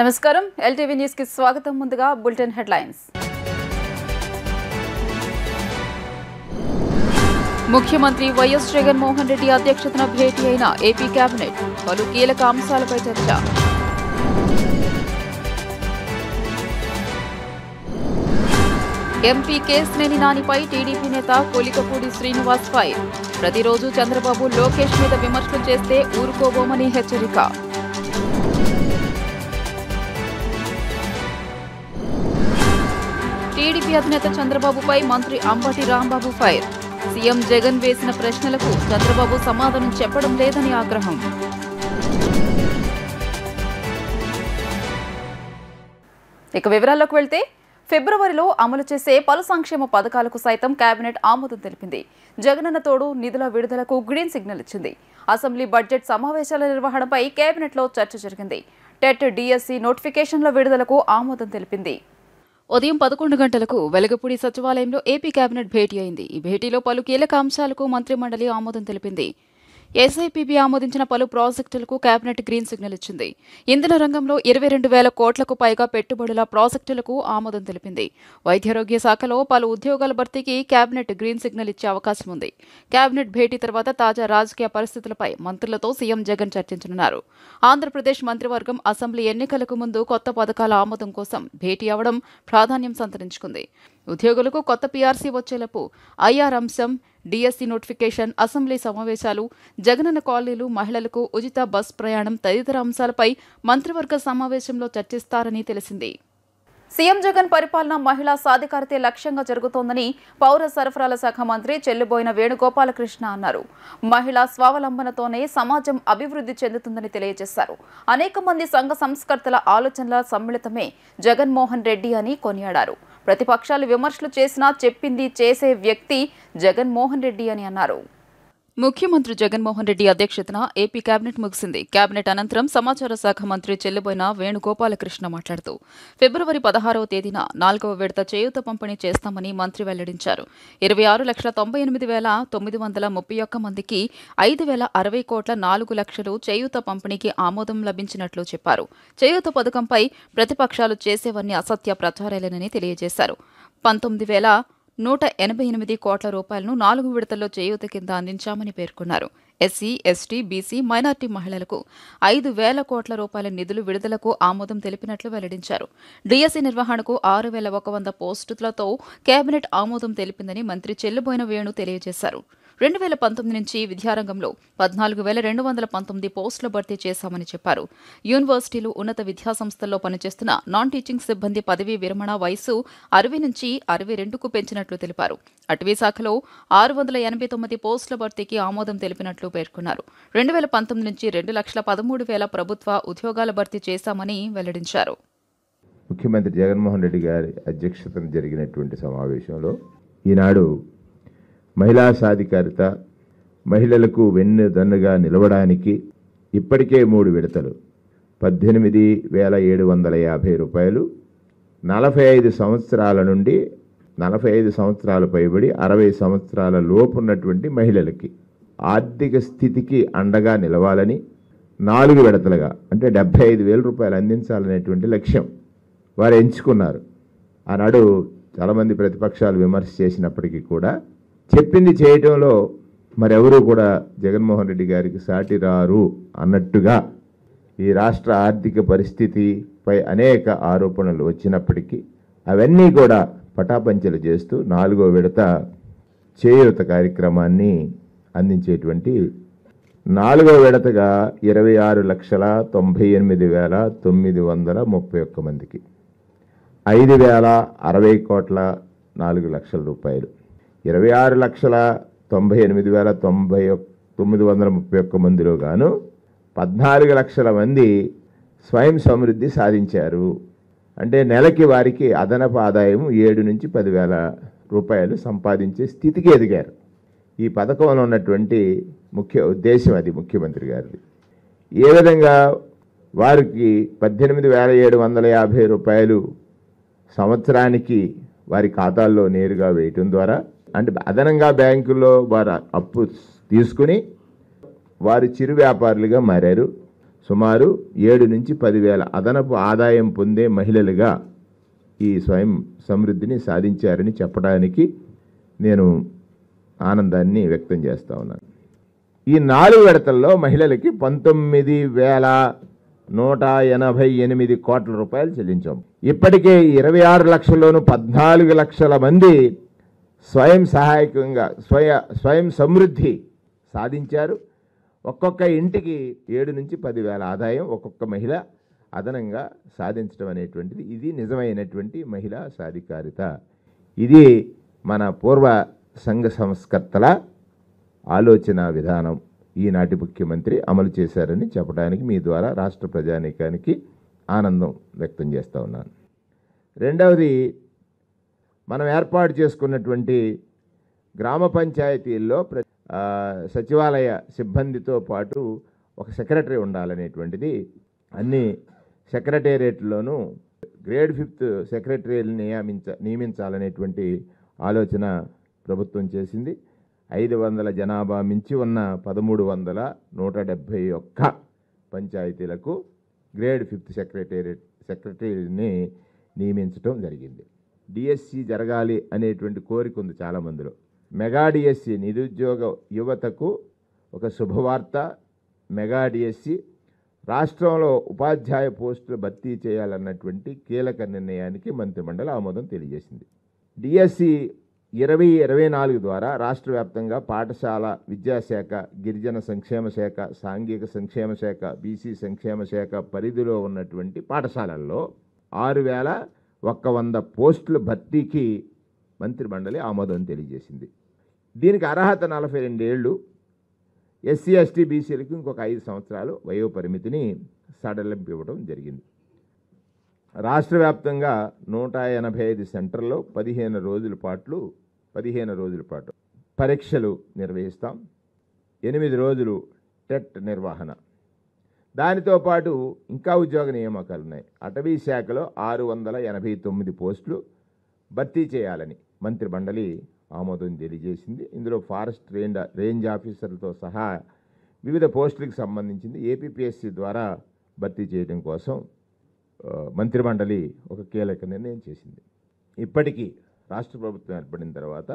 నమస్కారం LTV news కి స్వాగతం. ముందుగా బులెటిన్ హెడ్లైన్స్. ముఖ్యమంత్రి వైఎస్ జగన్మోహన్ రెడ్డి అధ్యక్షతన భేటీ అయిన ఏపీ కేబినెట్ పలు కీలక అంశాలపై చర్చ. ఎంపీ కేశినేని నానిపై టీడీపీ నేత కొలికపూడి శ్రీనివాస్ ఫైర్. ప్రతిరోజు చంద్రబాబు లోకేష్ మీద విమర్శలు చేస్తే ఊరుకోబోమని హెచ్చరిక. టీడీపీ అధినేత చంద్రబాబుపై మంత్రి అంబటి రాంబాబు ఫైర్. సీఎం జగన్ వేసిన ప్రశ్నలకు చంద్రబాబు సమాధానం చెప్పడం లేదని ఆగ్రహం. ఇక వివరాల్లోకి వెళ్తే, ఫిబ్రవరిలో అమలు చేసే పలు సంక్షేమ పథకాలకు సైతం కేబినెట్ ఆమోదం తెలిపింది. జగనన్న తోడు నిధుల విడుదలకు గ్రీన్ సిగ్నల్ ఇచ్చింది. అసెంబ్లీ బడ్జెట్ సమావేశాల నిర్వహణపై కేబినెట్లో చర్చ జరిగింది. టెట్ డిఎస్సి నోటిఫికేషన్ల విడుదలకు ఆమోదం తెలిపింది. ఉదయం 11 గంటలకు వెలగపూడి సచివాలయంలో ఏపీ కేబినెట్ భేటీ అయింది. ఈ భేటీలో పలు కీలక అంశాలకు మంత్రిమండలి ఆమోదం తెలిపింది. ఎస్ఐపిబి ఆమోదించిన పలు ప్రాజెక్టులకు కేబినెట్ గ్రీన్ సిగ్నల్ ఇచ్చింది. ఇంధన రంగంలో 22,000 కోట్లకు పైగా పెట్టుబడుల ప్రాజెక్టులకు ఆమోదం తెలిపింది. వైద్యారోగ్య శాఖలో పలు ఉద్యోగాల భర్తీకి కేబినెట్ గ్రీన్ సిగ్నల్ ఇచ్చే అవకాశం ఉంది. కేబినెట్ భేటీ తర్వాత తాజా రాజకీయ పరిస్థితులపై మంత్రులతో సీఎం జగన్ చర్చించనున్నారు. ఆంధ్రప్రదేశ్ మంత్రివర్గం అసెంబ్లీ ఎన్నికలకు ముందు కొత్త పథకాల ఆమోదం కోసం భేటీ అవడం ప్రాధాన్యం సంతరించుకుంది. ఉద్యోగులకు కొత్త పీఆర్సీ వచ్చేలోపు ఐఆర్ అంశం, డిఎస్సి నోటిఫికేషన్, అసెంబ్లీ సమావేశాలు, జగనన్న కాలనీలు, మహిళలకు ఉచిత బస్ ప్రయాణం తదితర అంశాలపై మంత్రివర్గ సమావేశంలో చర్చిస్తారని తెలిసింది. సీఎం జగన్ పరిపాలన మహిళా సాధికారతే లక్ష్యంగా జరుగుతోందని పౌర సరఫరాల శాఖ మంత్రి చెల్లుబోయిన వేణుగోపాలకృష్ణ అన్నారు. మహిళా స్వావలంబనతోనే సమాజం అభివృద్ధి చెందుతుందని తెలియజేశారు. అనేక మంది సంఘ సంస్కర్తల ఆలోచనల సమ్మిళితమే జగన్మోహన్ రెడ్డి అని కొనియాడారు. ప్రతిపక్షాలు విమర్శలు చేసినా చెప్పింది చేసే వ్యక్తి జగన్మోహన్ రెడ్డి అని అన్నారు. ముఖ్యమంత్రి జగన్మోహన్ రెడ్డి అధ్యక్షతన ఏపీ కేబినెట్ ముగిసింది. కేబినెట్ అనంతరం సమాచార శాఖ మంత్రి చెల్లుబోయిన వేణుగోపాలకృష్ణ మాట్లాడుతూ, ఫిబ్రవరి 16వ తేదీన 4వ విడత చేయూత పంపిణీ చేస్తామని మంత్రి వెల్లడించారు. 26,98,931 మందికి 5,060 కోట్ల 4 లక్షలు చేయూత పంపిణీకి ఆమోదం లభించినట్లు చెప్పారు. చేయూత పథకంపై ప్రతిపక్షాలు చేసేవన్నీ అసత్య ప్రచారాలేనని తెలియజేశారు. 19,188 కోట్ల రూపాయలను 4 విడతల్లో చేయూత కింద అందించామని పేర్కొన్నారు. ఎస్సీ, ఎస్టీ, బీసీ, మైనార్టీ మహిళలకు 5,000 కోట్ల రూపాయల నిధులు విడుదలకు ఆమోదం తెలిపినట్లు వెల్లడించారు. డిఎస్సి నిర్వహణకు 6,100 పోస్టులతో కేబినెట్ ఆమోదం తెలిపిందని మంత్రి చెల్లుబోయిన వేణు తెలియజేశారు. 2019 నుంచి విద్యారంగంలో 14,219 పోస్టులు భర్తీ చేశామని చెప్పారు. యూనివర్సిటీలు, ఉన్నత విద్యాసంస్థల్లో పనిచేస్తున్న నాన్ టీచింగ్ సిబ్బంది పదవీ విరమణ వయసు 60 నుంచి 62కు పెంచినట్లు తెలిపారు. అటవీ శాఖలో 689 పోస్టుల భర్తీకి ఆమోదం తెలిపినట్లు పేర్కొన్నారు. 2019 నుంచి 2,13,000 ప్రభుత్వ ఉద్యోగాల భర్తీ చేశామని వెల్లడించారు. ముఖ్యమంత్రి జగన్మోహన్ రెడ్డి గారి అధ్యక్షతన జరిగినటువంటి సమావేశంలో ఈనాడు మహిళా సాధికారిత, మహిళలకు వెన్నుదన్నుగా నిలవడానికి ఇప్పటికే 3 విడతలు 18,750 రూపాయలు 45 సంవత్సరాల నుండి 45 సంవత్సరాలు పైబడి 60 సంవత్సరాల లోపు ఉన్నటువంటి మహిళలకి ఆర్థిక స్థితికి అండగా నిలవాలని 4 విడతలుగా అంటే 75,000 రూపాయలు అందించాలనేటువంటి లక్ష్యం వారు ఎంచుకున్నారు. ఆనాడు చాలామంది ప్రతిపక్షాలు విమర్శ చేసినప్పటికీ కూడా చెప్పింది చేయటంలో మరెవరూ కూడా జగన్మోహన్ రెడ్డి గారికి సాటి రారు అన్నట్టుగా ఈ రాష్ట్ర ఆర్థిక పరిస్థితిపై అనేక ఆరోపణలు వచ్చినప్పటికీ అవన్నీ కూడా పటాపంచలు చేస్తూ 4వ విడత చేయూత కార్యక్రమాన్ని అందించేటువంటి 4వ విడతగా 26,98,931 మందికి 5,060 కోట్ల 4 లక్షల రూపాయలు, 26,98,931 మందిలో గాను 14 లక్షల మంది స్వయం సమృద్ధి సాధించారు. అంటే నెలకి వారికి అదనపు ఆదాయం 7 నుంచి 10,000 రూపాయలు సంపాదించే స్థితికి ఎదిగారు. ఈ పథకంలో ఉన్నటువంటి ముఖ్య ఉద్దేశం అది ముఖ్యమంత్రి గారిది. ఏ విధంగా వారికి 18,750 రూపాయలు సంవత్సరానికి వారి ఖాతాల్లో నేరుగా వేయటం ద్వారా, అంటే అదనంగా బ్యాంకుల్లో వారు అప్పు తీసుకుని వారు చిరు వ్యాపారులుగా మారారు. సుమారు 7 నుంచి 10,000 అదనపు ఆదాయం పొందే మహిళలుగా ఈ స్వయం సమృద్ధిని సాధించారని చెప్పడానికి నేను ఆనందాన్ని వ్యక్తం చేస్తూ ఉన్నాను. ఈ 4 విడతల్లో మహిళలకి 19,188 కోట్ల రూపాయలు చెల్లించాం. ఇప్పటికే 26 లక్షల్లోనూ 14 లక్షల మంది స్వయం సహాయకంగా స్వయం సమృద్ధి సాధించారు. ఒక్కొక్క ఇంటికి 7 నుంచి 10,000 ఆదాయం ఒక్కొక్క మహిళ అదనంగా సాధించడం అనేటువంటిది ఇది నిజమైనటువంటి మహిళా సాధికారిత. ఇది మన పూర్వ సంఘ సంస్కర్తల ఆలోచన విధానం ఈనాటి ముఖ్యమంత్రి అమలు చేశారని చెప్పడానికి మీ ద్వారా రాష్ట్ర ప్రజానీకానికి ఆనందం వ్యక్తం చేస్తూ ఉన్నాను. రెండవది, మనం ఏర్పాటు చేసుకున్నటువంటి గ్రామ పంచాయతీల్లో సచివాలయ సిబ్బందితో పాటు ఒక సెక్రటరీ ఉండాలనేటువంటిది అన్ని సెక్రటేరియట్లోనూ గ్రేడ్ 5 సెక్రటరీని నియమించాలనేటువంటి ఆలోచన ప్రభుత్వం చేసింది. 500 జనాభా మించి ఉన్న 1,371 పంచాయతీలకు గ్రేడ్ 5 సెక్రటరీని నియమించడం జరిగింది. డిఎస్సి జరగాలి అనేటువంటి కోరిక ఉంది చాలామందిలో. మెగా డిఎస్సి నిరుద్యోగ యువతకు ఒక శుభవార్త. మెగా డిఎస్సి రాష్ట్రంలో ఉపాధ్యాయ పోస్టులు భర్తీ చేయాలన్నటువంటి కీలక నిర్ణయానికి మంత్రిమండలి ఆమోదం తెలియజేసింది. డిఎస్సి 2024 ద్వారా రాష్ట్ర వ్యాప్తంగా పాఠశాల విద్యాశాఖ, గిరిజన సంక్షేమ శాఖ, సాంఘిక సంక్షేమ శాఖ, బీసీ సంక్షేమ శాఖ పరిధిలో ఉన్నటువంటి పాఠశాలల్లో 6,100 పోస్టుల భర్తీకి మంత్రిమండలి ఆమోదం తెలియజేసింది. దీనికి అర్హత 42 ఏళ్ళు, ఎస్సీ ఎస్టీ బీసీలకు ఇంకొక 5 సంవత్సరాలు వయోపరిమితిని సడలింపు ఇవ్వడం జరిగింది. రాష్ట్ర వ్యాప్తంగా 185 సెంటర్లో 15 రోజుల పాటు పరీక్షలు నిర్వహిస్తాం. 8 రోజులు టెట్ నిర్వహణ. దానితో పాటు ఇంకా ఉద్యోగ నియామకాలు ఉన్నాయి. అటవీ శాఖలో 689 పోస్టులు భర్తీ చేయాలని మంత్రిమండలి ఆమోదం తెలియజేసింది. ఇందులో ఫారెస్ట్ రేంజ్ ఆఫీసర్లతో సహా వివిధ పోస్టులకు సంబంధించింది ఏపీపీఎస్సీ ద్వారా భర్తీ చేయడం కోసం మంత్రిమండలి ఒక కీలక నిర్ణయం చేసింది. ఇప్పటికీ రాష్ట్ర ప్రభుత్వం ఏర్పడిన తర్వాత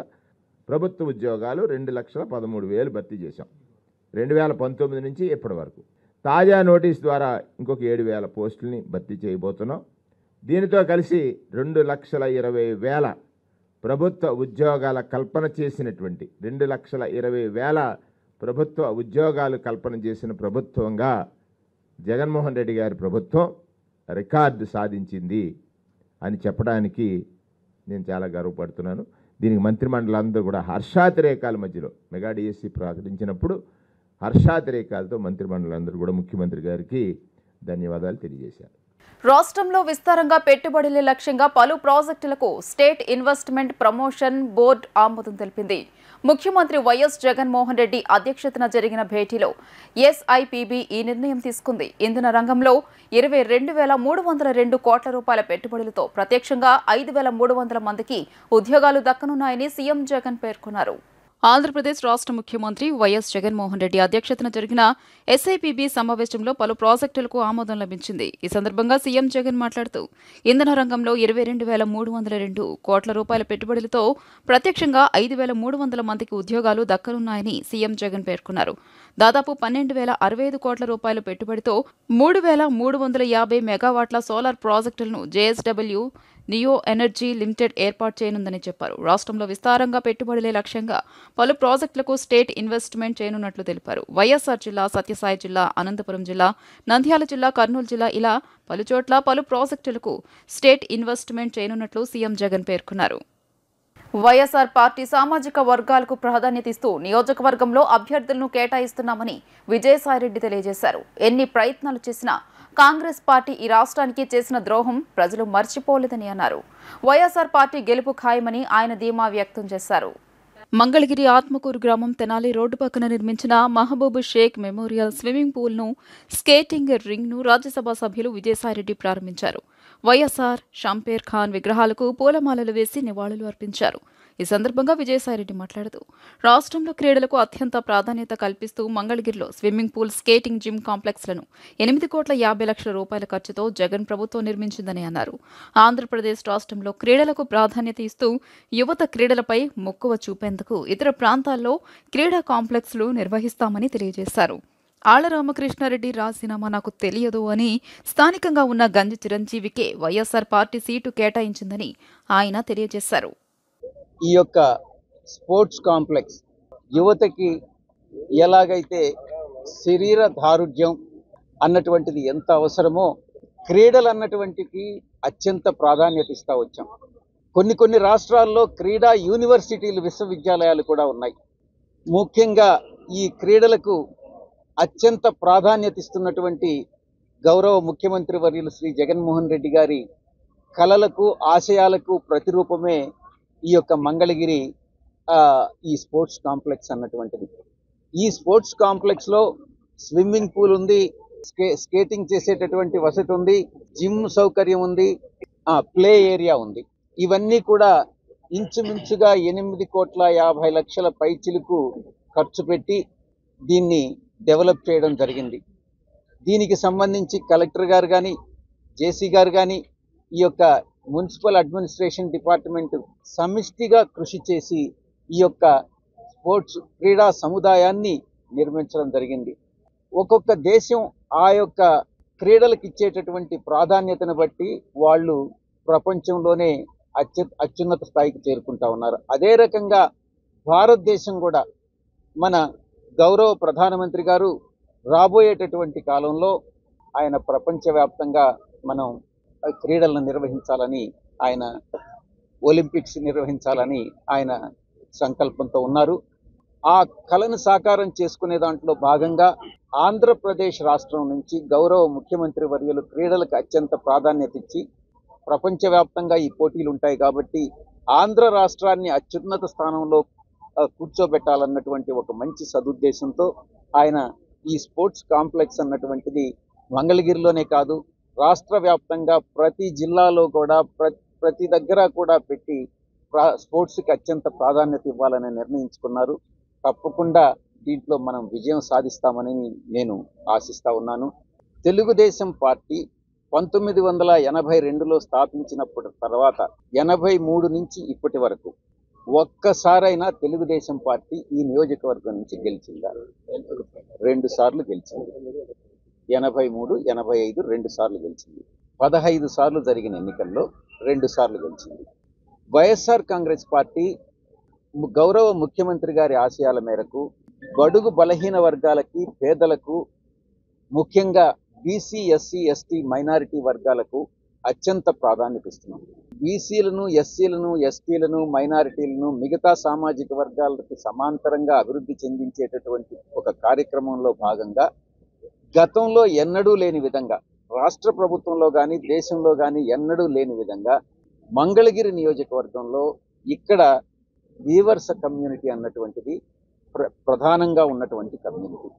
ప్రభుత్వ ఉద్యోగాలు 2,13,000 భర్తీ చేశాం 2019 నుంచి ఇప్పటి వరకు. తాజా నోటీస్ ద్వారా ఇంకొక 7,000 పోస్టుల్ని భర్తీ చేయబోతున్నాం. దీనితో కలిసి 2,20,000 ప్రభుత్వ ఉద్యోగాల కల్పన చేసినటువంటి 2,20,000 ప్రభుత్వ ఉద్యోగాలు కల్పన చేసిన ప్రభుత్వంగా జగన్మోహన్ రెడ్డి గారి ప్రభుత్వం రికార్డు సాధించింది అని చెప్పడానికి నేను చాలా గర్వపడుతున్నాను. దీనికి మంత్రిమండలందరూ కూడా హర్షాతిరేకాల మధ్యలో మెగా డిఎస్సి ప్రకటించినప్పుడు హర్షాతిరేకాలతో మంత్రిమండలందరూ కూడా ముఖ్యమంత్రి గారికి ధన్యవాదాలు తెలియజేశారు. రాష్ట్రంలో విస్తారంగా పెట్టుబడుల లక్ష్యంగా పలు ప్రాజెక్టులకు స్టేట్ ఇన్వెస్ట్మెంట్ ప్రమోషన్ బోర్డు ఆమోదం తెలిపింది. ముఖ్యమంత్రి వైఎస్ జగన్మోహన్ రెడ్డి అధ్యక్షతన జరిగిన భేటీలో ఎస్ఐపిబి ఈ నిర్ణయం తీసుకుంది. ఇంధన రంగంలో 22,302 కోట్ల రూపాయల పెట్టుబడులతో ప్రత్యక్షంగా 5,300 మందికి ఉద్యోగాలు దక్కనున్నాయని సీఎం జగన్ పేర్కొన్నారు. ఆంధ్రప్రదేశ్ రాష్ట్ర ముఖ్యమంత్రి వైఎస్ జగన్మోహన్ రెడ్డి అధ్యక్షతన జరిగిన ఎస్ఐపిబి సమావేశంలో పలు ప్రాజెక్టులకు ఆమోదం లభించింది. ఈ సందర్భంగా సీఎం జగన్ మాట్లాడుతూ ఇంధన రంగంలో 22,302 కోట్ల రూపాయల పెట్టుబడులతో ప్రత్యక్షంగా 5,300 మందికి ఉద్యోగాలు దక్కనున్నాయని సీఎం జగన్ పేర్కొన్నారు. దాదాపు 12,065 కోట్ల రూపాయల పెట్టుబడితో 3,350 మెగావాట్ల సోలార్ ప్రాజెక్టులను జేఎస్డబ్ల్యూ నియో ఎనర్జీ లిమిటెడ్ ఏర్పాటు చేయనుందని చెప్పారు. రాష్ట్రంలో విస్తారంగా పెట్టుబడులే లక్ష్యంగా పలు ప్రాజెక్టులకు స్టేట్ ఇన్వెస్ట్మెంట్ చేయనున్నట్లు తెలిపారు. వైఎస్ఆర్ జిల్లా, సత్యసాయి జిల్లా, అనంతపురం జిల్లా, నంద్యాల జిల్లా, కర్నూలు జిల్లా ఇలా పలుచోట్ల పలు ప్రాజెక్టులకు స్టేట్ ఇన్వెస్ట్మెంట్ చేయనున్నట్లు సీఎం జగన్ పేర్కొన్నారు. వైఎస్ఆర్ పార్టీ సామాజిక వర్గాలకు ప్రాధాన్యత ఇస్తూ నియోజకవర్గంలో అభ్యర్థులను కేటాయిస్తున్నామని విజయసాయిరెడ్డి తెలియజేశారు. ఎన్ని ప్రయత్నాలు చేసినా కాంగ్రెస్ పార్టీ ఈ రాష్ట్రానికి చేసిన ద్రోహం ప్రజలు మర్చిపోలేదని అన్నారు. వైఎస్ఆర్ పార్టీ గెలుపు ఖాయమని ఆయన ధీమా వ్యక్తం చేశారు. మంగళగిరి ఆత్మకూరు గ్రామం తెనాలి రోడ్డు పక్కన నిర్మించిన మహబూబ్ షేక్ మెమోరియల్ స్విమ్మింగ్ పూల్ను, స్కేటింగ్ రింగ్ను రాజ్యసభ సభ్యులు విజయసాయిరెడ్డి ప్రారంభించారు. వైఎస్ఆర్, షంపేర్ ఖాన్ విగ్రహాలకు పూలమాలలు వేసి నివాళులు అర్పించారు. ఈ సందర్భంగా విజయసాయిరెడ్డి మాట్లాడుతూ రాష్ట్రంలో క్రీడలకు అత్యంత ప్రాధాన్యత కల్పిస్తూ మంగళగిరిలో స్విమ్మింగ్ పూల్, స్కేటింగ్, జిమ్ కాంప్లెక్స్లను 8,50,00,000 రూపాయల ఖర్చుతో జగన్ ప్రభుత్వం నిర్మించిందని అన్నారు. ఆంధ్రప్రదేశ్ రాష్ట్రంలో క్రీడలకు ప్రాధాన్యత ఇస్తూ యువత క్రీడలపై మక్కువ చూపేందుకు ఇతర ప్రాంతాల్లో క్రీడా కాంప్లెక్స్లు నిర్వహిస్తామని తెలియజేశారు. ఆళ్ల రామకృష్ణారెడ్డి రాజీనామా నాకు తెలియదు అని స్థానికంగా ఉన్న గంజి చిరంజీవికే వైఎస్ఆర్ పార్టీ సీటు కేటాయించిందని ఆయన తెలియజేశారు. ఈ యొక్క స్పోర్ట్స్ కాంప్లెక్స్ యువతకి ఎలాగైతే శరీర దారుఢ్యం అన్నటువంటిది ఎంత అవసరమో క్రీడలు అన్నటువంటికి అత్యంత ప్రాధాన్యత ఇస్తా వచ్చాం. కొన్ని రాష్ట్రాల్లో క్రీడా యూనివర్సిటీలు, విశ్వవిద్యాలయాలు కూడా ఉన్నాయి. ముఖ్యంగా ఈ క్రీడలకు అత్యంత ప్రాధాన్యత ఇస్తున్నటువంటి గౌరవ ముఖ్యమంత్రి వర్యులు శ్రీ జగన్మోహన్ రెడ్డి గారి కలలకు, ఆశయాలకు ప్రతిరూపమే ఈ యొక్క మంగళగిరి ఈ స్పోర్ట్స్ కాంప్లెక్స్ అన్నటువంటిది. ఈ స్పోర్ట్స్ కాంప్లెక్స్లో స్విమ్మింగ్ పూల్ ఉంది, స్కేటింగ్ చేసేటటువంటి వసతి ఉంది, జిమ్ సౌకర్యం ఉంది, ప్లే ఏరియా ఉంది. ఇవన్నీ కూడా ఇంచుమించుగా 8,50,00,000 పైచిలకు ఖర్చు పెట్టి దీన్ని డెవలప్ చేయడం జరిగింది. దీనికి సంబంధించి కలెక్టర్ గారు కానీ, జేసీ గారు కానీ, ఈ యొక్క మున్సిపల్ అడ్మినిస్ట్రేషన్ డిపార్ట్మెంట్ సమిష్టిగా కృషి చేసి ఈ యొక్క స్పోర్ట్స్ క్రీడా సముదాయాన్ని నిర్మించడం జరిగింది. ఒక్కొక్క దేశం ఆ యొక్క క్రీడలకు ఇచ్చేటటువంటి ప్రాధాన్యతను బట్టి వాళ్ళు ప్రపంచంలోనే అత్యున్నత స్థాయికి చేరుకుంటా ఉన్నారు. అదే రకంగా భారతదేశం కూడా మన గౌరవ ప్రధానమంత్రి గారు రాబోయేటటువంటి కాలంలో ఆయన ప్రపంచవ్యాప్తంగా మనం క్రీడలను నిర్వహించాలని, ఆయన ఒలింపిక్స్ నిర్వహించాలని ఆయన సంకల్పంతో ఉన్నారు. ఆ కళను సాకారం చేసుకునే దాంట్లో భాగంగా ఆంధ్రప్రదేశ్ రాష్ట్రం నుంచి గౌరవ ముఖ్యమంత్రి వర్యులు క్రీడలకు అత్యంత ప్రాధాన్యత ఇచ్చి, ప్రపంచవ్యాప్తంగా ఈ పోటీలు ఉంటాయి కాబట్టి ఆంధ్ర రాష్ట్రాన్ని అత్యున్నత స్థానంలో కూర్చోబెట్టాలన్నటువంటి ఒక మంచి సదుద్దేశంతో ఆయన ఈ స్పోర్ట్స్ కాంప్లెక్స్ అన్నటువంటిది మంగళగిరిలోనే కాదు, రాష్ట్ర వ్యాప్తంగా ప్రతి జిల్లాలో కూడా ప్రతి దగ్గర కూడా పెట్టి స్పోర్ట్స్కి అత్యంత ప్రాధాన్యత ఇవ్వాలని నిర్ణయించుకున్నారు. తప్పకుండా దీంట్లో మనం విజయం సాధిస్తామని నేను ఆశిస్తా ఉన్నాను. తెలుగుదేశం పార్టీ 1982లో స్థాపించినప్పుడు తర్వాత 83 నుంచి ఇప్పటి వరకు ఒక్కసారైనా తెలుగుదేశం పార్టీ ఈ నియోజకవర్గం నుంచి గెలిచిందా? 2 సార్లు గెలిచింది. 83, 85 2 సార్లు గెలిచింది. 15 సార్లు జరిగిన ఎన్నికల్లో 2 సార్లు గెలిచింది. వైఎస్ఆర్ కాంగ్రెస్ పార్టీ గౌరవ ముఖ్యమంత్రి గారి ఆశయాల మేరకు బడుగు బలహీన వర్గాలకి, పేదలకు, ముఖ్యంగా బీసీ, ఎస్సీ, ఎస్టీ, మైనారిటీ వర్గాలకు అత్యంత ప్రాధాన్యత ఇస్తున్నాం. బీసీలను, ఎస్సీలను, ఎస్టీలను, మైనారిటీలను మిగతా సామాజిక వర్గాలకు సమాంతరంగా అభివృద్ధి చెందించేటటువంటి ఒక కార్యక్రమంలో భాగంగా గతంలో ఎన్నడూ లేని విధంగా, రాష్ట్ర ప్రభుత్వంలో కానీ దేశంలో కానీ ఎన్నడూ లేని విధంగా మంగళగిరి నియోజకవర్గంలో ఇక్కడ వీవర్స కమ్యూనిటీ అన్నటువంటిది ప్రధానంగా ఉన్నటువంటి కమ్యూనిటీ.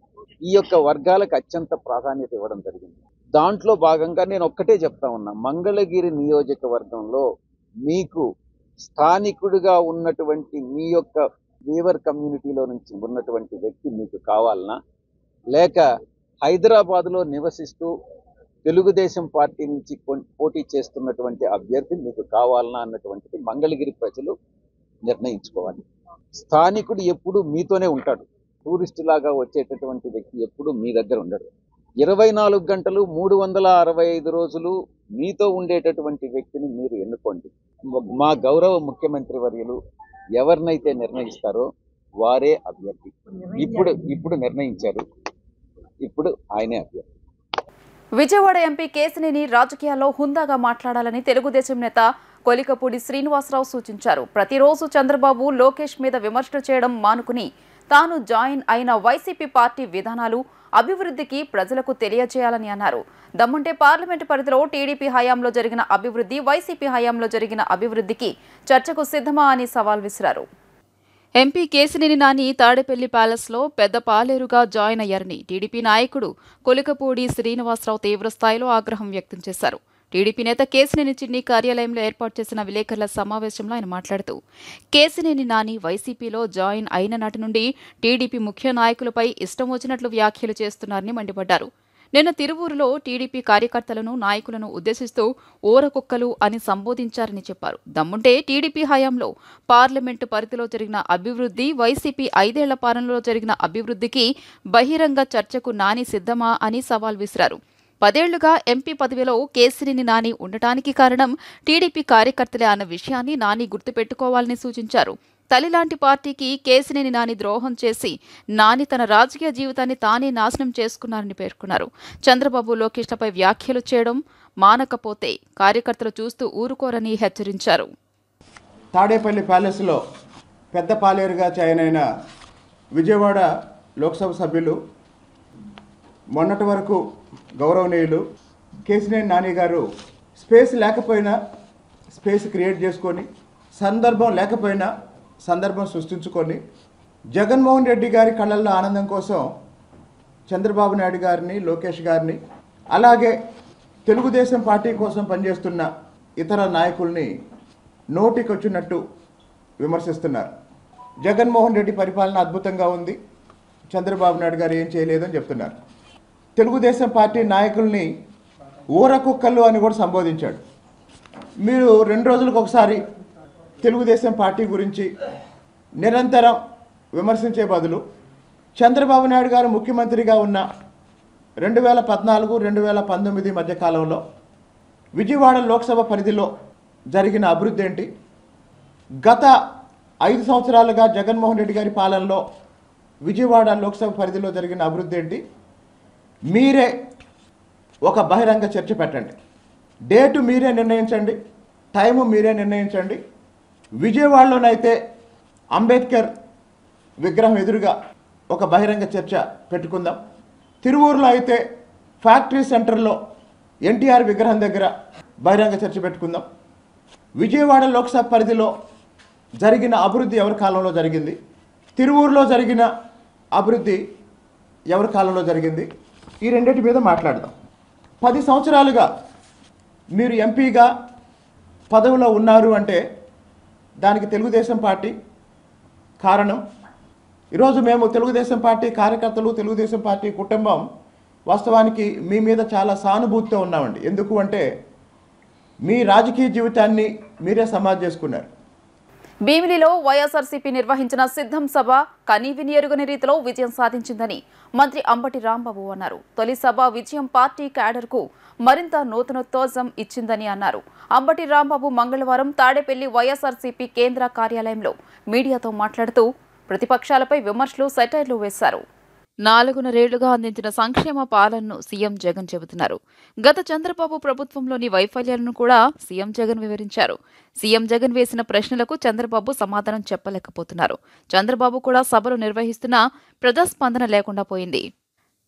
ఈ యొక్క వర్గాలకు అత్యంత ప్రాధాన్యత ఇవ్వడం జరిగింది. దాంట్లో భాగంగా నేను ఒక్కటే చెప్తా ఉన్నా, మంగళగిరి నియోజకవర్గంలో మీకు స్థానికుడిగా ఉన్నటువంటి మీ యొక్క వీవర్ కమ్యూనిటీలో నుంచి ఉన్నటువంటి వ్యక్తి మీకు కావాలన్నా, లేక హైదరాబాద్లో నివసిస్తూ తెలుగుదేశం పార్టీ నుంచి పోటీ చేస్తున్నటువంటి అభ్యర్థి మీకు కావాలన్నా అన్నటువంటిది మంగళగిరి ప్రజలు నిర్ణయించుకోవాలి. స్థానికుడు ఎప్పుడు మీతోనే ఉంటాడు. టూరిస్టు లాగా వచ్చేటటువంటి వ్యక్తి ఎప్పుడు మీ దగ్గర ఉండడు. 24 గంటలు 365 రోజులు మీతో ఉండేటటువంటి వ్యక్తిని మీరు ఎన్నుకోండి. మా గౌరవ ముఖ్యమంత్రి వర్యులు ఎవరినైతే నిర్ణయిస్తారో వారే అభ్యర్థి. ఇప్పుడు నిర్ణయించారు, ఇప్పుడు ఆయనే అభ్యర్థి. విజయవాడ ఎంపీ కేశినేని రాజకీయాల్లో హుందాగా మాట్లాడాలని తెలుగుదేశం నేత కొలికపూడి శ్రీనివాసరావు సూచించారు. ప్రతిరోజు చంద్రబాబు, లోకేష్ మీద విమర్శలు చేయడం మానుకుని తాను జాయిన్ అయిన వైసీపీ పార్టీ విధానాలు, అభివృద్ధికి ప్రజలకు తెలియజేయాలని అన్నారు. దమ్ముంటే పార్లమెంటు పరిధిలో టీడీపీ హయాంలో జరిగిన అభివృద్ధి, వైసీపీ హయాంలో జరిగిన అభివృద్ధికి చర్చకు సిద్ధమా అని సవాల్ విసిరారు. ఎంపీ కేశినేని నాని తాడేపల్లి ప్యాలెస్లో పెద్ద పాలేరుగా జాయిన్ అయ్యారని టీడీపీ నాయకుడు కొలికపూడి శ్రీనివాసరావు తీవ్రస్థాయిలో ఆగ్రహం వ్యక్తం చేశారు. టీడీపీ నేత కేశినేని చిన్ని కార్యాలయంలో ఏర్పాటు చేసిన విలేకరుల సమావేశంలో ఆయన మాట్లాడుతూ కేశినేని నాని వైసీపీలో జాయిన్ అయిన నాటి నుండి టీడీపీ ముఖ్య నాయకులపై ఇష్టం వచ్చినట్లు వ్యాఖ్యలు చేస్తున్నారని మండిపడ్డారు. నిన్న తిరువూరులో టీడీపీ కార్యకర్తలను నాయకులను ఉద్దేశిస్తూ ఓరకుక్కలు అని సంబోధించారని చెప్పారు. దమ్ముంటే టీడీపీ హయాంలో పార్లమెంటు పరిధిలో జరిగిన అభివృద్ధి, వైసీపీ 5 ఏళ్ల పాలనలో జరిగిన అభివృద్ధికి బహిరంగ చర్చకు నాని సిద్ధమా అని సవాల్ విసిరారు. 10 ఏళ్లుగా ఎంపీ పదవిలో కేశినేని నాని ఉండటానికి కారణం టీడీపీ కార్యకర్తలే అన్న విషయాన్ని నాని గుర్తుపెట్టుకోవాలని సూచించారు. తల్లిలాంటి పార్టీకి కేశినేని నాని ద్రోహం చేసి నాని తన రాజకీయ జీవితాన్ని తానే నాశనం చేసుకున్నారని పేర్కొన్నారు. చంద్రబాబు లోకేష్లపై వ్యాఖ్యలు చేయడం మానకపోతే కార్యకర్తలు చూస్తూ ఊరుకోరని హెచ్చరించారు. తాడేపల్లి ప్యాలెస్లో పెద్ద పాలేరుగా చయనైన విజయవాడ లోక్సభ సభ్యులు, మొన్నటి వరకు గౌరవనీయులు కేశినేని నాని గారు స్పేస్ లేకపోయినా స్పేస్ క్రియేట్ చేసుకొని, సందర్భం లేకపోయినా సందర్భం సృష్టించుకొని జగన్మోహన్ రెడ్డి గారి కళ్ళల్లో ఆనందం కోసం చంద్రబాబు నాయుడు గారిని, లోకేష్ గారిని, అలాగే తెలుగుదేశం పార్టీ కోసం పనిచేస్తున్న ఇతర నాయకుల్ని నోటికొచ్చినట్టు విమర్శిస్తున్నారు. జగన్మోహన్ రెడ్డి పరిపాలన అద్భుతంగా ఉంది, చంద్రబాబు నాయుడు గారు ఏం చేయలేదని చెప్తున్నారు. తెలుగుదేశం పార్టీ నాయకుల్ని ఊరకుక్కలు అని కూడా సంబోధించాడు. మీరు 2 రోజులకు ఒకసారి తెలుగుదేశం పార్టీ గురించి నిరంతరం విమర్శించే బదులు చంద్రబాబు నాయుడు గారు ముఖ్యమంత్రిగా ఉన్న 2014-2019 మధ్య కాలంలో విజయవాడ లోక్సభ పరిధిలో జరిగిన అభివృద్ధి ఏంటి, గత 5 సంవత్సరాలుగా జగన్మోహన్ రెడ్డి గారి పాలనలో విజయవాడ లోక్సభ పరిధిలో జరిగిన అభివృద్ధి ఏంటి, మీరే ఒక బహిరంగ చర్చ పెట్టండి. డేటు మీరే నిర్ణయించండి, టైము మీరే నిర్ణయించండి. విజయవాడలోనైతే అంబేద్కర్ విగ్రహం ఎదురుగా ఒక బహిరంగ చర్చ పెట్టుకుందాం. తిరువూరులో అయితే ఫ్యాక్టరీ సెంటర్లో ఎన్టీఆర్ విగ్రహం దగ్గర బహిరంగ చర్చ పెట్టుకుందాం. విజయవాడ లోక్సభ పరిధిలో జరిగిన అభివృద్ధి ఎవరి కాలంలో జరిగింది, తిరువూరులో జరిగిన అభివృద్ధి ఎవరి కాలంలో జరిగింది, ఈ రెండింటి మీద మాట్లాడదాం. 10 సంవత్సరాలుగా మీరు ఎంపీగా పదవిలో ఉన్నారు అంటే దానికి తెలుగుదేశం పార్టీ కారణం. ఈరోజు మేము తెలుగుదేశం పార్టీ కార్యకర్తలు, తెలుగుదేశం పార్టీ కుటుంబం వాస్తవానికి మీ మీద చాలా సానుభూతితో ఉన్నామండి. ఎందుకు అంటే మీ రాజకీయ జీవితాన్ని మీరే సమాధి చేసుకున్నారు. భీమిలిలో వైఎస్ఆర్సీపీ నిర్వహించిన సిద్ధం సభ కనీవిని ఎరుగని రీతిలో విజయం సాధించిందని మంత్రి అంబటి రాంబాబు అన్నారు. తొలి సభ విజయం పార్టీ క్యాడర్కు మరింత నూతనోత్తేజం ఇచ్చిందని అన్నారు. అంబటి రాంబాబు మంగళవారం తాడేపల్లి వైఎస్ఆర్సీపీ కేంద్ర కార్యాలయంలో మీడియాతో మాట్లాడుతూ ప్రతిపక్షాలపై విమర్శలు, సెటైర్లు వేశారు. 4 ఏళ్లుగా అందించిన సంక్షేమ పాలనను సీఎం జగన్ చెబుతున్నారు. గత చంద్రబాబు ప్రభుత్వంలోని వైఫల్యాలను కూడా సీఎం జగన్ వివరించారు. సీఎం జగన్ వేసిన ప్రశ్నలకు చంద్రబాబు సమాధానం చెప్పలేకపోతున్నారు. చంద్రబాబు కూడా సభలు నిర్వహిస్తున్నా ప్రజాస్పందన లేకుండా పోయింది.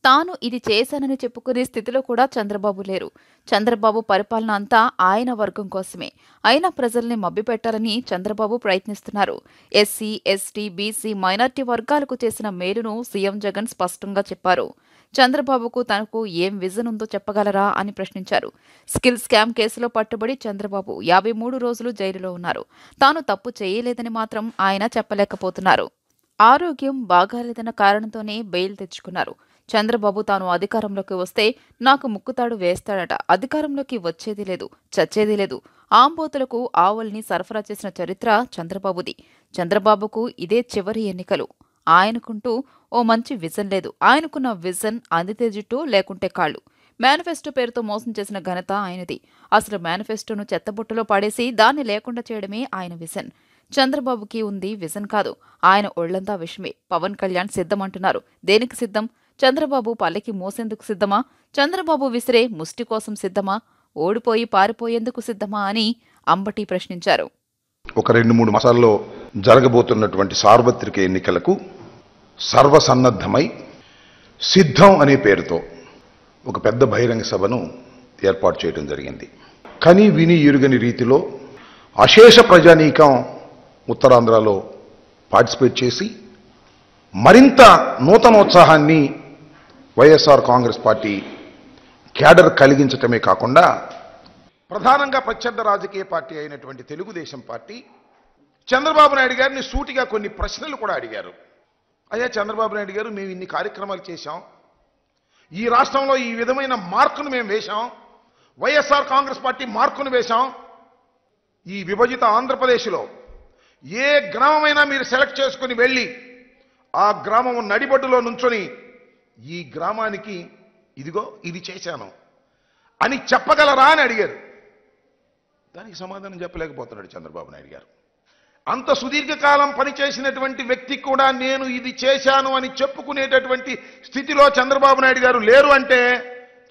తాను ఇది చేశానని చెప్పుకునే స్థితిలో కూడా చంద్రబాబు లేరు. చంద్రబాబు పరిపాలన అంతా ఆయన వర్గం కోసమే. అయినా ప్రజల్ని మభ్యపెట్టాలని చంద్రబాబు ప్రయత్నిస్తున్నారు. ఎస్సీ, ఎస్టీ, బీసీ, మైనార్టీ వర్గాలకు చేసిన మేలును సీఎం జగన్ స్పష్టంగా చెప్పారు. చంద్రబాబుకు తనకు ఏం విజన్ ఉందో చెప్పగలరా అని ప్రశ్నించారు. స్కిల్ స్కామ్ కేసులో పట్టుబడి చంద్రబాబు 53 రోజులు జైలులో ఉన్నారు. తాను తప్పు చేయలేదని మాత్రం ఆయన చెప్పలేకపోతున్నారు. ఆరోగ్యం బాగాలేదన్న కారణంతోనే బెయిల్ తెచ్చుకున్నారు. చంద్రబాబు తాను అధికారంలోకి వస్తే నాకు ముక్కుతాడు వేస్తాడట. అధికారంలోకి వచ్చేది లేదు, చచ్చేది లేదు. ఆంబోతులకు ఆవుల్ని సరఫరా చేసిన చరిత్ర చంద్రబాబుది. చంద్రబాబుకు ఇదే చివరి ఎన్నికలు. ఆయనకుంటూ ఓ మంచి విజన్ లేదు. ఆయనకున్న విజన్ అందితే జుట్టు, లేకుంటే కాళ్ళు. మేనిఫెస్టో పేరుతో మోసం చేసిన ఘనత ఆయనది. అసలు మేనిఫెస్టోను చెత్తబుట్టలో పడేసి దాన్ని లేకుండా చేయడమే ఆయన విజన్. చంద్రబాబుకి ఉంది విజన్ కాదు, ఆయన ఒళ్లంతా విషమే. పవన్ కళ్యాణ్ సిద్ధమంటున్నారు. దేనికి సిద్ధం? చంద్రబాబు పల్లెకి మోసేందుకు సిద్ధమా? చంద్రబాబు విసిరే ముష్టి కోసం సిద్ధమా? ఓడిపోయి పారిపోయేందుకు సిద్ధమా అని అంబటి ప్రశ్నించారు. ఒక 2-3 మాసాల్లో జరగబోతున్నటువంటి సార్వత్రిక ఎన్నికలకు సర్వసన్నద్ధమై సిద్ధం అనే పేరుతో ఒక పెద్ద బహిరంగ సభను ఏర్పాటు చేయడం జరిగింది. కని విని ఎరుగని రీతిలో అశేష ప్రజానీకం ఉత్తరాంధ్రలో పార్టిసిపేట్ చేసి మరింత నూతనోత్సాహాన్ని వైఎస్ఆర్ కాంగ్రెస్ పార్టీ క్యాడర్ కలిగించటమే కాకుండా ప్రధానంగా ప్రత్యర్థ రాజకీయ పార్టీ అయినటువంటి తెలుగుదేశం పార్టీ చంద్రబాబు నాయుడు గారిని సూటిగా కొన్ని ప్రశ్నలు కూడా అడిగారు. అయ్యా చంద్రబాబు నాయుడు గారు, మేము ఇన్ని కార్యక్రమాలు చేశాం, ఈ రాష్ట్రంలో ఈ విధమైన మార్కును మేము వేశాం, వైఎస్ఆర్ కాంగ్రెస్ పార్టీ మార్కును వేశాం, ఈ విభజిత ఆంధ్రప్రదేశ్లో ఏ గ్రామమైనా మీరు సెలెక్ట్ చేసుకుని వెళ్ళి ఆ గ్రామం నడిబొడ్డులో నుంచొని ఈ గ్రామానికి ఇదిగో ఇది చేశాను అని చెప్పగలరా అని అడిగారు. దానికి సమాధానం చెప్పలేకపోతున్నాడు చంద్రబాబు నాయుడు గారు. అంత సుదీర్ఘకాలం పనిచేసినటువంటి వ్యక్తి కూడా నేను ఇది చేశాను అని చెప్పుకునేటటువంటి స్థితిలో చంద్రబాబు నాయుడు గారు లేరు అంటే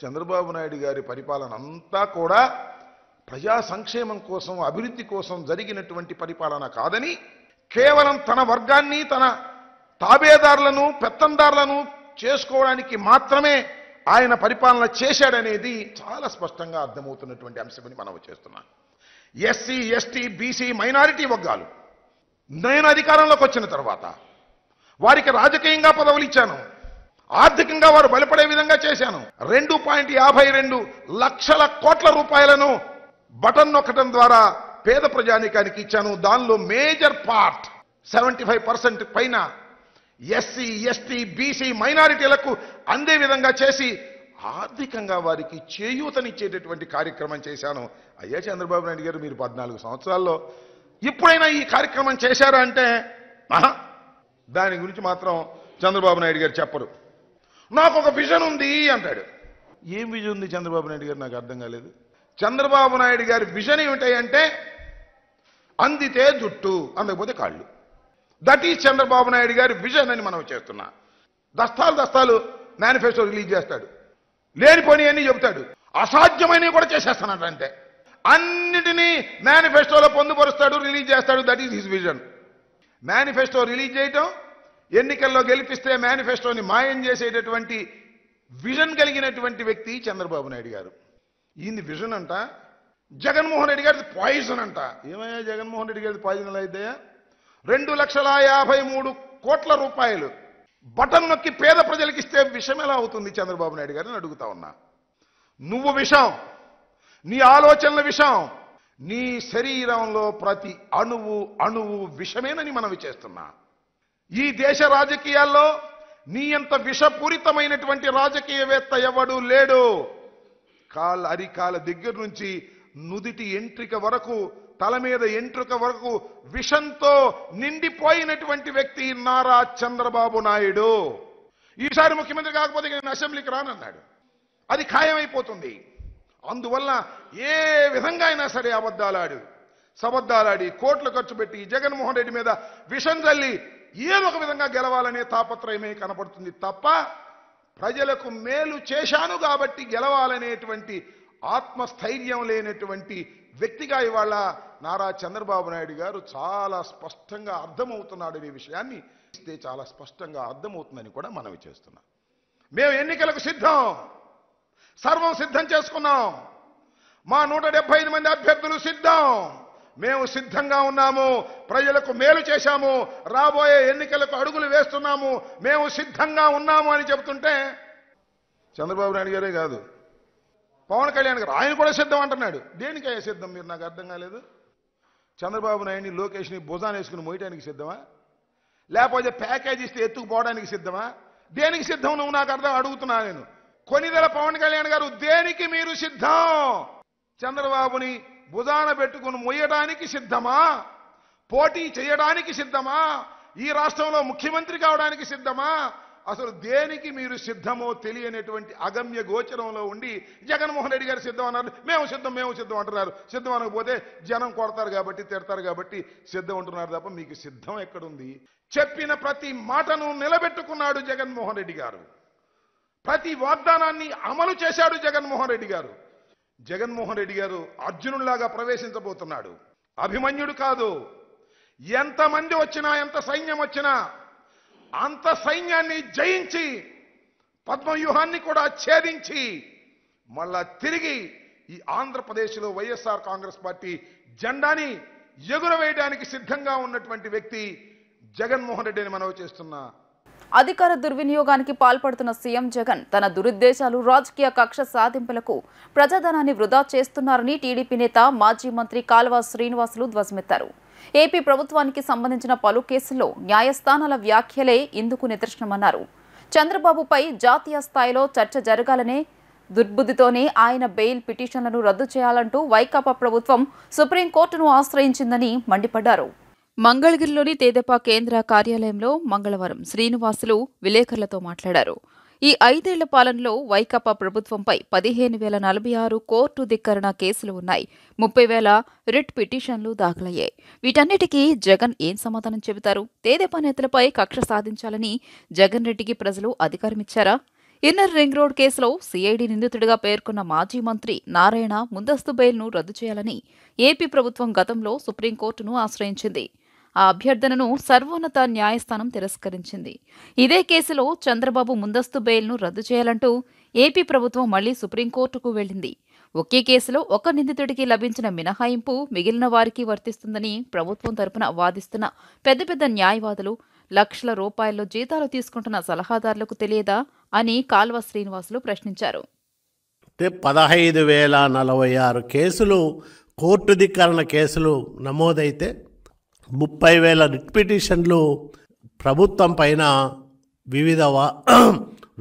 చంద్రబాబు నాయుడు గారి పరిపాలన అంతా కూడా ప్రజా సంక్షేమం కోసం, అభివృద్ధి కోసం జరిగినటువంటి పరిపాలన కాదని, కేవలం తన వర్గాన్ని, తన తాబేదారులను, పెత్తందారులను చేసుకోవడానికి మాత్రమే ఆయన పరిపాలన చేశాడనేది చాలా స్పష్టంగా అర్థమవుతున్నటువంటి అంశమని మనం చేస్తున్నాం. ఎస్సీ, ఎస్టీ, బీసీ, మైనారిటీ వర్గాలు నేను అధికారంలోకి వచ్చిన తర్వాత వారికి రాజకీయంగా పదవులు ఇచ్చాను, ఆర్థికంగా వారు బలపడే విధంగా చేశాను. 2.52 లక్షల కోట్ల రూపాయలను బటన్ నొక్కడం ద్వారా పేద ప్రజానీకానికి ఇచ్చాను. దానిలో మేజర్ పార్ట్ 75% పైన ఎస్సీ, ఎస్టీ, బీసీ, మైనారిటీలకు అందే విధంగా చేసి ఆర్థికంగా వారికి చేయూతనిచ్చేటటువంటి కార్యక్రమం చేశాను. అయ్యా చంద్రబాబు నాయుడు గారు, మీరు 14 సంవత్సరాల్లో ఇప్పుడైనా ఈ కార్యక్రమం చేశారా అంటే దాని గురించి మాత్రం చంద్రబాబు నాయుడు గారు చెప్పరు. నాకు ఒక విజన్ ఉంది అంటాడు. ఏం విజన్ ఉంది చంద్రబాబు నాయుడు గారు? నాకు అర్థం కాలేదు. చంద్రబాబు నాయుడు గారి విజన్ ఏమిటాయంటే అందితే జుట్టు, అందకపోతే కాళ్ళు. దట్ ఈజ్ చంద్రబాబు నాయుడు గారి విజన్ అని మనం చేస్తున్నా. దస్తాలు మేనిఫెస్టో రిలీజ్ చేస్తాడు, లేనిపోని అని చెబుతాడు, అసాధ్యమైనవి కూడా చేసేస్తానంట. అంటే అన్నిటినీ మేనిఫెస్టోలో పొందుపరుస్తాడు, రిలీజ్ చేస్తాడు. That is his vision. Manifesto release చేయటం, ఎన్నికల్లో గెలిపిస్తే మేనిఫెస్టోని మాయం చేసేటటువంటి విజన్ కలిగినటువంటి వ్యక్తి చంద్రబాబు నాయుడు గారు. ఈయన విజన్ అంట. జగన్మోహన్ రెడ్డి గారిది పాయిజన్ అంట. ఏమయ్యా జగన్మోహన్ రెడ్డి గారిది పాయిజన్ ఎలా అయితే? 2,53 కోట్ల రూపాయలు బటన్ నొక్కి పేద ప్రజలకు ఇస్తే విషం ఎలా అవుతుంది చంద్రబాబు నాయుడు గారిని అడుగుతా ఉన్నా. నువ్వు విషం, నీ ఆలోచనల విషం, నీ శరీరంలో ప్రతి అణువు విషమేనని మనవి చేస్తున్నా. ఈ దేశ రాజకీయాల్లో నీ అంత విషపూరితమైనటువంటి రాజకీయవేత్త ఎవడు లేడు. అరికాల దగ్గర నుంచి నుదిటి ఎంట్రిక వరకు, తల మీద ఎంట్రుక వరకు విషంతో నిండిపోయినటువంటి వ్యక్తి నారా చంద్రబాబు నాయుడు. ఈసారి ముఖ్యమంత్రి కాకపోతే నేను అసెంబ్లీకి రానన్నాడు. అది ఖాయమైపోతుంది. అందువల్ల ఏ విధంగా అయినా సరే సబద్దాలాడి కోట్లు ఖర్చు పెట్టి జగన్మోహన్ రెడ్డి మీద విషం చల్లి ఏదో ఒక విధంగా గెలవాలనే తాపత్రయమే కనపడుతుంది తప్ప ప్రజలకు మేలు చేశాను కాబట్టి గెలవాలనేటువంటి ఆత్మస్థైర్యం లేనటువంటి వ్యక్తిగా ఇవాళ నారా చంద్రబాబు నాయుడు గారు చాలా స్పష్టంగా అర్థమవుతున్నాడు. అనే విషయాన్ని ఇస్తే చాలా స్పష్టంగా అర్థమవుతుందని కూడా మనవి చేస్తున్నాం. మేము ఎన్నికలకు సిద్ధం, సర్వం సిద్ధం చేసుకున్నాం. మా 175 మంది అభ్యర్థులు సిద్ధం. మేము సిద్ధంగా ఉన్నాము. ప్రజలకు మేలు చేశాము. రాబోయే ఎన్నికలకు అడుగులు వేస్తున్నాము. మేము సిద్ధంగా ఉన్నాము అని చెబుతుంటే చంద్రబాబు నాయుడు గారే కాదు, పవన్ కళ్యాణ్ గారు ఆయన కూడా సిద్ధం అంటున్నాడు. దేనికయ్యా సిద్ధం? మీరు నాకు అర్థం కాలేదు. చంద్రబాబు నాయుడిని, లోకేష్ని భుజాన్ని వేసుకుని మోయటానికి సిద్ధమా? లేకపోతే ప్యాకేజ్ ఇస్తే ఎత్తుకుపోవడానికి సిద్ధమా? దేనికి సిద్ధం నువ్వు నాకు అడుగుతున్నా నేను. కొనిదెల పవన్ కళ్యాణ్ గారు, దేనికి మీరు సిద్ధం? చంద్రబాబుని భుజాన పెట్టుకుని మొయ్యడానికి సిద్ధమా? పోటీ చేయడానికి సిద్ధమా? ఈ రాష్ట్రంలో ముఖ్యమంత్రి కావడానికి సిద్ధమా? అసలు దేనికి మీరు సిద్ధమో తెలియనటువంటి అగమ్య గోచరంలో ఉండి జగన్మోహన్ రెడ్డి గారు సిద్ధం అన్నారు. మేము సిద్ధం అంటున్నారు. సిద్ధం అనకపోతే జనం కొడతారు కాబట్టి, తిడతారు కాబట్టి సిద్ధం అంటున్నారు తప్ప మీకు సిద్ధం ఎక్కడుంది? చెప్పిన ప్రతి మాటను నిలబెట్టుకున్నాడు జగన్మోహన్ రెడ్డి గారు. ప్రతి వాగ్దానాన్ని అమలు చేశాడు జగన్మోహన్ రెడ్డి గారు. జగన్మోహన్ రెడ్డి గారు అర్జునుడిలాగా ప్రవేశించబోతున్నాడు. అభిమన్యుడు కాదు. ఎంతమంది వచ్చినా, ఎంత సైన్యం వచ్చినా అంత సైన్యాన్ని జయించి పద్మవ్యూహాన్ని కూడా ఛేదించి మళ్ళా తిరిగి ఈ ఆంధ్రప్రదేశ్లో వైఎస్ఆర్ కాంగ్రెస్ పార్టీ జెండాని ఎగురవేయడానికి సిద్ధంగా ఉన్నటువంటి వ్యక్తి జగన్మోహన్ రెడ్డిని మనవి చేస్తున్నా. అధికార దుర్వినియోగానికి పాల్పడుతున్న సీఎం జగన్ తన దురుద్దేశాలు రాజకీయ కక్ష సాధింపులకు ప్రజాధనాన్ని వృధా చేస్తున్నారని టీడీపీ నేత మాజీ మంత్రి కాల్వ శ్రీనివాసులు ధ్వజమెత్తారు. ఏపీ ప్రభుత్వానికి సంబంధించిన పలు కేసుల్లో న్యాయస్థానాల వ్యాఖ్యలే ఇందుకు నిదర్శనమన్నారు. చంద్రబాబుపై జాతీయ స్థాయిలో చర్చ జరగాలనే దుర్బుద్ధితోనే ఆయన బెయిల్ పిటిషన్లను రద్దు చేయాలంటూ వైకాపా ప్రభుత్వం సుప్రీంకోర్టును ఆశ్రయించిందని మండిపడ్డారు. మంగళగిరిలోని తెదేపా కేంద్ర కార్యాలయంలో మంగళవారం శ్రీనివాసులు విలేకరులతో మాట్లాడారు. ఈ 5 ఏళ్ల పాలనలో వైకాపా ప్రభుత్వంపై 15,046 కోర్టు ధిక్కరణ కేసులు ఉన్నాయి. 30,000 రిట్ పిటిషన్లు దాఖలయ్యాయి. వీటన్నిటికీ జగన్ ఏం సమాధానం చెబుతారు? తెదేపా నేతలపై కక్ష సాధించాలని జగన్ రెడ్డికి ప్రజలు అధికారమిచ్చారా? ఇన్నర్ రింగ్ రోడ్ కేసులో సిఐడి నిందితుడిగా పేర్కొన్న మాజీ మంత్రి నారాయణ ముందస్తు బెయిల్ను రద్దు చేయాలని ఏపీ ప్రభుత్వం గతంలో సుప్రీంకోర్టును ఆశ్రయించింది. ఆ అభ్యర్థనను సర్వోన్నత న్యాయస్థానం తిరస్కరించింది. ఇదే కేసులో చంద్రబాబు ముందస్తు బెయిల్ను రద్దు చేయాలంటూ ఏపీ ప్రభుత్వం మళ్లీ సుప్రీంకోర్టుకు వెళ్లింది. ఒకే కేసులో ఒక నిందితుడికి లభించిన మినహాయింపు మిగిలిన వారికి వర్తిస్తుందని ప్రభుత్వం తరపున వాదిస్తున్న పెద్ద పెద్ద న్యాయవాదులు లక్షల రూపాయల్లో జీతాలు తీసుకుంటున్న సలహాదారులకు తెలియదా అని కాల్వ శ్రీనివాసులు ప్రశ్నించారు. 15,046 కేసులు కోర్టు ధిక్కరణ కేసులు నమోదైతే 30,000 రిట్ పిటిషన్లు ప్రభుత్వం పైన వివిధ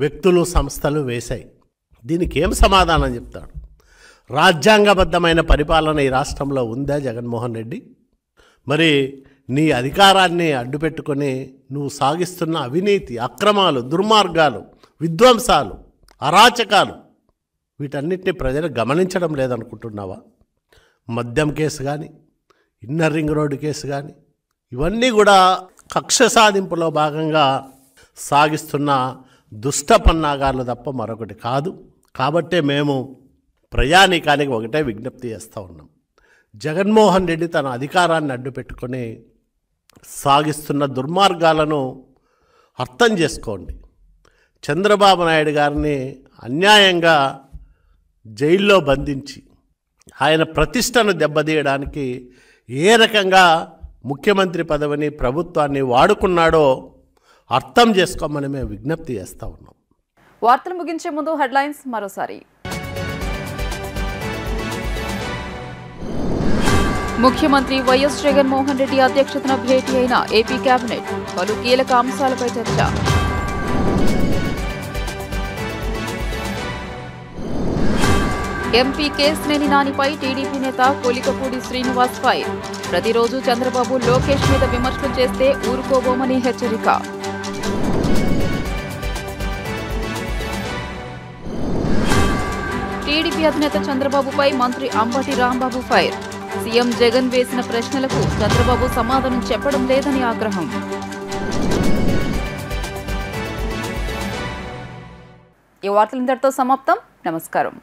వ్యక్తులు సంస్థలు వేశాయి. దీనికి ఏం సమాధానం చెప్తాడు? రాజ్యాంగబద్ధమైన పరిపాలన ఈ రాష్ట్రంలో ఉందా జగన్మోహన్ రెడ్డి? మరి నీ అధికారాన్ని అడ్డుపెట్టుకొని నువ్వు సాగిస్తున్న అవినీతి, అక్రమాలు, దుర్మార్గాలు, విధ్వంసాలు, అరాచకాలు వీటన్నిటిని ప్రజలు గమనించడం లేదనుకుంటున్నావా? మద్యం కేసు కానీ, ఇన్నర్ రింగ్ రోడ్డు కేసు కానీ ఇవన్నీ కూడా కక్ష సాధింపులో భాగంగా సాగిస్తున్న దుష్ట పన్నాగాలు తప్ప మరొకటి కాదు. కాబట్టే మేము ప్రజానీకానికి ఒకటే విజ్ఞప్తి చేస్తూ ఉన్నాం. జగన్మోహన్ రెడ్డి తన అధికారాన్ని అడ్డుపెట్టుకొని సాగిస్తున్న దుర్మార్గాలను అర్థం చేసుకోండి. చంద్రబాబు నాయుడు గారిని అన్యాయంగా జైల్లో బంధించి ఆయన ప్రతిష్టను దెబ్బతీయడానికి ఏ రకంగా ముఖ్యమంత్రి పదవిని, ప్రభుత్వాన్ని వాడుకున్నాడో అర్థం చేసుకోమని మేము విజ్ఞప్తి చేస్తూ ఉన్నాం. వార్తలు ముగించే ముందు హెడ్లైన్స్ మరోసారి. ముఖ్యమంత్రి వైఎస్ జగన్మోహన్ రెడ్డి అధ్యక్షతన భేటీ అయిన ఏపీ కేబినెట్, పలు కీలక అంశాలపై చర్చ. ఎంపీ కేశినేని నానిపై టీడీపీ నేత కొలికపూడి శ్రీనివాస్ ఫైర్. ప్రతిరోజు చంద్రబాబు, లోకేష్ మీద విమర్శలు చేస్తే ఊరుకోబోమని హెచ్చరిక. టీడీపీ అధినేత చంద్రబాబుపై మంత్రి అంబటి రాంబాబు ఫైర్. సీఎం జగన్ వేసిన ప్రశ్నలకు చంద్రబాబు సమాధానం చెప్పడం లేదని ఆగ్రహం. ఈ వార్తలు ఇంతటితో సమాప్తం. నమస్కారం.